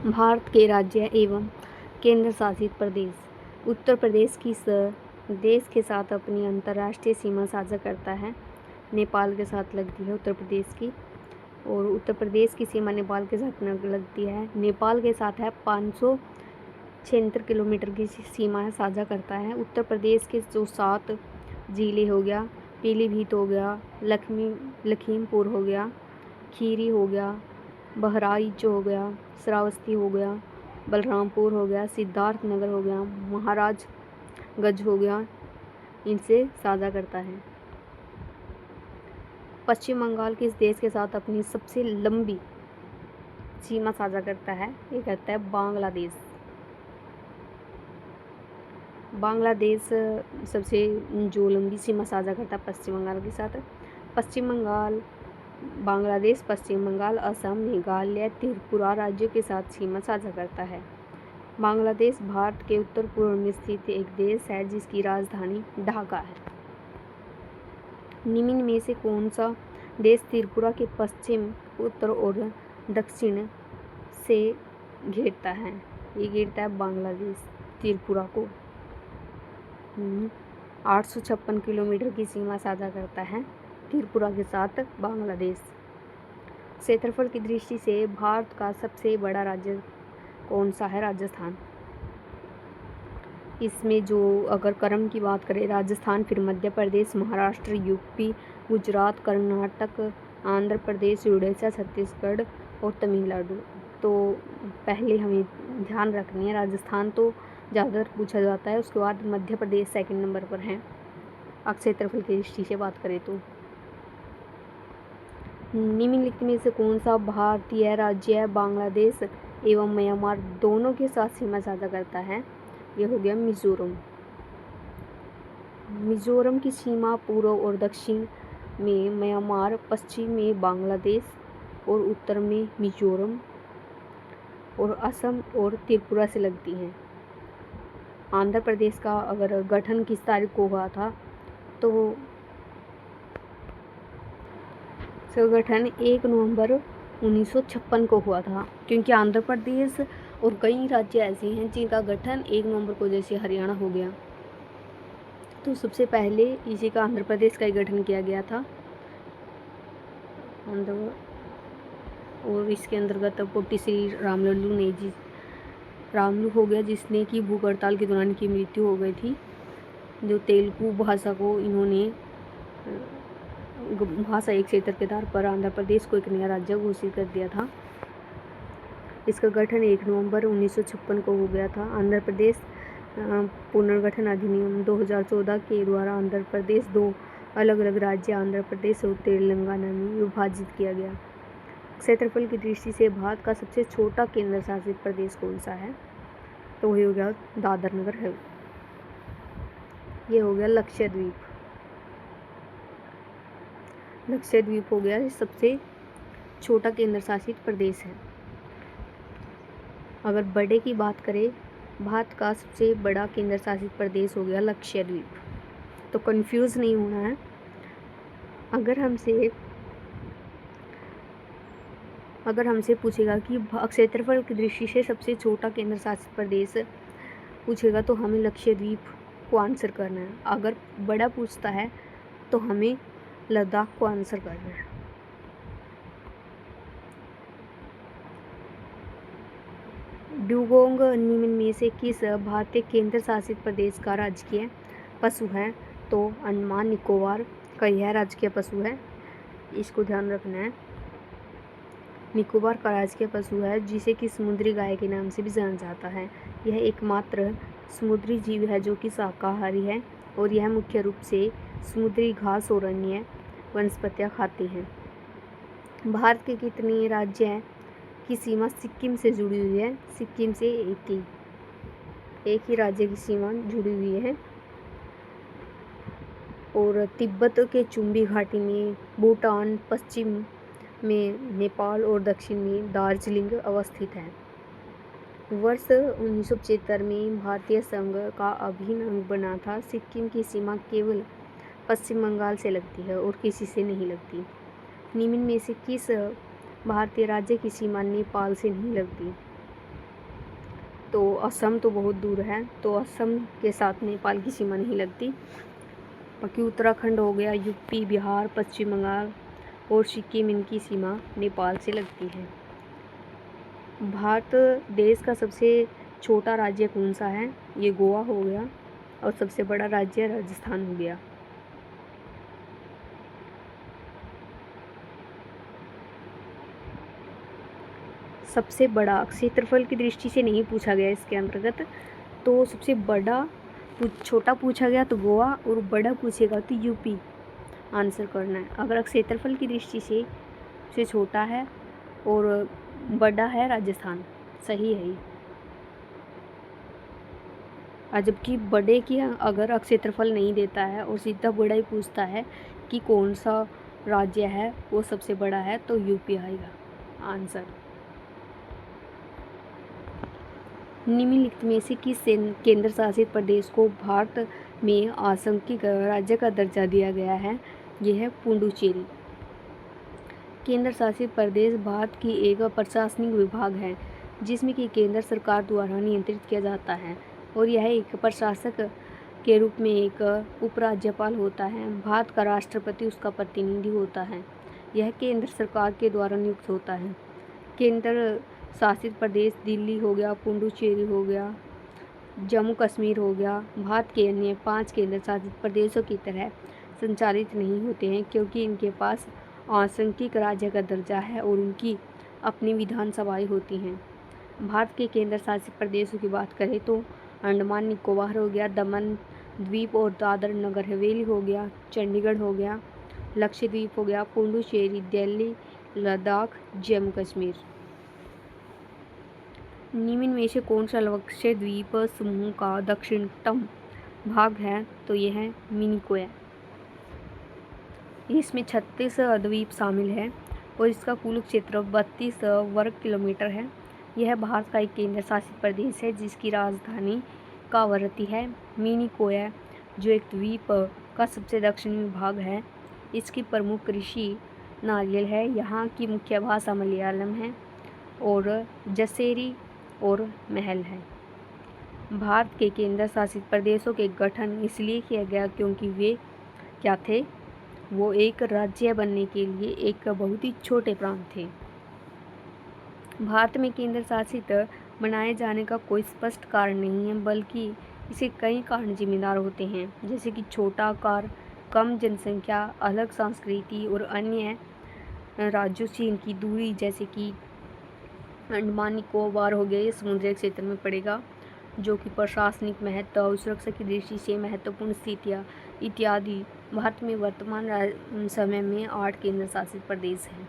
भारत के राज्य एवं केंद्र शासित प्रदेश। उत्तर प्रदेश देश के साथ अपनी अंतर्राष्ट्रीय सीमा साझा करता है। नेपाल के साथ लगती है उत्तर प्रदेश की, और उत्तर प्रदेश की सीमा नेपाल के साथ लगती है। नेपाल के साथ है 576 किलोमीटर की सीमा है, साझा करता है। उत्तर प्रदेश के जो 7 जिले हो गया, पीलीभीत हो गया, लखीमपुर हो गया, खीरी हो गया, बहराइच हो गया, श्रावस्ती हो गया, बलरामपुर हो गया, सिद्धार्थनगर हो गया, महाराजगंज हो गया, इनसे साझा करता है। पश्चिम बंगाल किस देश के साथ अपनी सबसे लंबी सीमा साझा करता है? ये कहता है बांग्लादेश। बांग्लादेश सबसे जो लंबी सीमा साझा करता है पश्चिम बंगाल के साथ। पश्चिम बंगाल, बांग्लादेश, पश्चिम बंगाल, असम, मेघालय, त्रिपुरा राज्यों के साथ सीमा साझा करता है। बांग्लादेश भारत के उत्तर पूर्व में स्थित एक देश है जिसकी राजधानी ढाका है। निम्न में से कौन सा देश त्रिपुरा के पश्चिम, उत्तर और दक्षिण से घेरता है? ये घेरता है बांग्लादेश त्रिपुरा को। 856 किलोमीटर की सीमा साझा करता है त्रिपुरा के साथ बांग्लादेश। क्षेत्रफल की दृष्टि से भारत का सबसे बड़ा राज्य कौन सा है? राजस्थान। इसमें जो अगर क्रम की बात करें, राजस्थान, फिर मध्य प्रदेश, महाराष्ट्र, यूपी, गुजरात, कर्नाटक, आंध्र प्रदेश, उड़ीसा, छत्तीसगढ़ और तमिलनाडु। तो पहले हमें ध्यान रखनी है, राजस्थान तो ज़्यादातर पूछा जाता है, उसके बाद मध्य प्रदेश सेकंड नंबर पर है क्षेत्रफल की दृष्टि से बात करें तो। निम्नलिखित में से कौन सा भारतीय राज्य बांग्लादेश एवं म्यांमार दोनों के साथ सीमा साझा करता है? ये हो गया मिजोरम। मिजोरम की सीमा पूर्व और दक्षिण में म्यांमार, पश्चिम में बांग्लादेश और उत्तर में मिजोरम और असम और त्रिपुरा से लगती हैं। आंध्र प्रदेश का अगर गठन किस तारीख को हुआ था, तो गठन 1 नवंबर 1956 को हुआ था, क्योंकि आंध्र प्रदेश और कई राज्य ऐसे हैं जिनका गठन 1 नवंबर को, जैसे हरियाणा हो गया, तो सबसे पहले इसी का आंध्र प्रदेश का ही गठन किया गया था। और इसके अंतर्गत पोटी श्री रामलू हो गया, जिसने की भूख हड़ताल के दौरान की मृत्यु हो गई थी। जो तेलुगु भाषा को इन्होंने भाषा एक क्षेत्र के आधार पर आंध्र प्रदेश को एक नया राज्य घोषित कर दिया था। इसका गठन 1 नवंबर 1956 को हो गया था। आंध्र प्रदेश पुनर्गठन अधिनियम 2014 के द्वारा आंध्र प्रदेश 2 अलग अलग राज्य आंध्र प्रदेश और तेलंगाना में विभाजित किया गया। क्षेत्रफल की दृष्टि से भारत का सबसे छोटा केंद्र शासित प्रदेश कौन सा है? तो वही हो गया दादर नगर हवेली। ये हो गया लक्षद्वीप। लक्षद्वीप हो गया सबसे छोटा केंद्र शासित प्रदेश है। अगर बड़े की बात करें, भारत का सबसे बड़ा केंद्र शासित प्रदेश हो गया लक्षद्वीप। तो कंफ्यूज नहीं होना है। अगर हमसे पूछेगा कि क्षेत्रफल की दृष्टि से सबसे छोटा केंद्र शासित प्रदेश पूछेगा, तो हमें लक्षद्वीप को आंसर करना है। अगर बड़ा पूछता है तो हमें लद्दाख को आंसर करना है। ड्यूगोंग निम्न में से किस भारतीय केंद्र शासित प्रदेश का राजकीय पशु है? तो अंडमान निकोबार का यह राजकीय पशु है, इसको ध्यान रखना है। निकोबार का राजकीय पशु है, जिसे कि समुद्री गाय के नाम से भी जाना जाता है। यह एकमात्र समुद्री जीव है जो कि शाकाहारी है, और यह मुख्य रूप से समुद्री घास और अन्य वनस्पतियाँ खाती है। भारत के कितने राज्य की सीमा सिक्किम से जुड़ी हुई है? सिक्किम से एक ही राज्य की सीमा जुड़ी हुई है। और तिब्बत के चुंबी घाटी में भूटान, पश्चिम में नेपाल और दक्षिण में दार्जिलिंग अवस्थित है। वर्ष 1975 में भारतीय संघ का अभिन्न अंग बना था। सिक्किम की सीमा केवल पश्चिम बंगाल से लगती है और किसी से नहीं लगती। निम्न में से किस भारतीय राज्य की सीमा नेपाल से नहीं लगती? तो असम तो बहुत दूर है, तो असम के साथ नेपाल की सीमा नहीं लगती। बाकी उत्तराखंड हो गया, यूपी, बिहार, पश्चिम बंगाल और सिक्किम, इनकी सीमा नेपाल से लगती है। भारत देश का सबसे छोटा राज्य कौन सा है? ये गोवा हो गया, और सबसे बड़ा राज्य राजस्थान हो गया। सबसे बड़ा क्षेत्रफल की दृष्टि से नहीं पूछा गया इसके अंतर्गत, तो सबसे बड़ा छोटा पूछा गया तो गोवा, और बड़ा पूछेगा तो यूपी आंसर करना है। अगर क्षेत्रफल की दृष्टि से छोटा है और बड़ा है राजस्थान, सही है ये। जबकि बड़े की अगर क्षेत्रफल नहीं देता है और सीधा बड़ा ही पूछता है कि कौन सा राज्य है वो सबसे बड़ा है, तो यूपी आएगा आंसर। निम्नलिखित में से किस केंद्र शासित प्रदेश को भारत में आंशिक राज्य का दर्जा दिया गया है? यह है पुडुचेरी। केंद्र शासित प्रदेश भारत की एक प्रशासनिक विभाग है जिसमें कि केंद्र सरकार द्वारा नियंत्रित किया जाता है, और यह एक प्रशासक के रूप में एक उपराज्यपाल होता है। भारत का राष्ट्रपति उसका प्रतिनिधि होता है। यह केंद्र सरकार के द्वारा नियुक्त होता है। केंद्र शासित प्रदेश दिल्ली हो गया, पुडुचेरी हो गया, जम्मू कश्मीर हो गया, भारत के अन्य 5 केंद्र शासित प्रदेशों की तरह संचालित नहीं होते हैं, क्योंकि इनके पास आंशिक राज्य का दर्जा है और उनकी अपनी विधानसभाएं होती हैं। भारत के केंद्र शासित प्रदेशों की बात करें तो अंडमान निकोबार हो गया, दमन द्वीप और दादर नगर हवेली हो गया, चंडीगढ़ हो गया, लक्षद्वीप हो गया, पुडुचेरी, दिल्ली, लद्दाख, जम्मू कश्मीर। निम्न में से कौन सा लक्षद्वीप समूह का दक्षिणतम भाग है? तो यह है मिनिकोय। इसमें 36 द्वीप शामिल है और इसका कुल क्षेत्र 32 वर्ग किलोमीटर है। यह भारत का एक केंद्र शासित प्रदेश है जिसकी राजधानी कावरती है। मिनिकोय जो एक द्वीप का सबसे दक्षिणी भाग है, इसकी प्रमुख कृषि नारियल है। यहाँ की मुख्य भाषा मलयालम है और जसेरी और महल है। भारत के केंद्र शासित प्रदेशों के गठन इसलिए किया गया क्योंकि वे क्या थे? वो एक राज्य बनने के लिए एक बहुत ही छोटे प्रांत थे। भारत में केंद्र शासित बनाए जाने का कोई स्पष्ट कारण नहीं है, बल्कि इसे कई कारण जिम्मेदार होते हैं, जैसे कि छोटा आकार, कम जनसंख्या, अलग संस्कृति और अन्य राज्यों से इनकी दूरी, जैसे कि अंडमान निकोबार हो गया, ये समुद्री क्षेत्र में पड़ेगा, जो कि प्रशासनिक महत्व और सुरक्षा की दृष्टि से महत्वपूर्ण स्थितियाँ इत्यादि। भारत में वर्तमान समय में 8 केंद्र शासित प्रदेश हैं।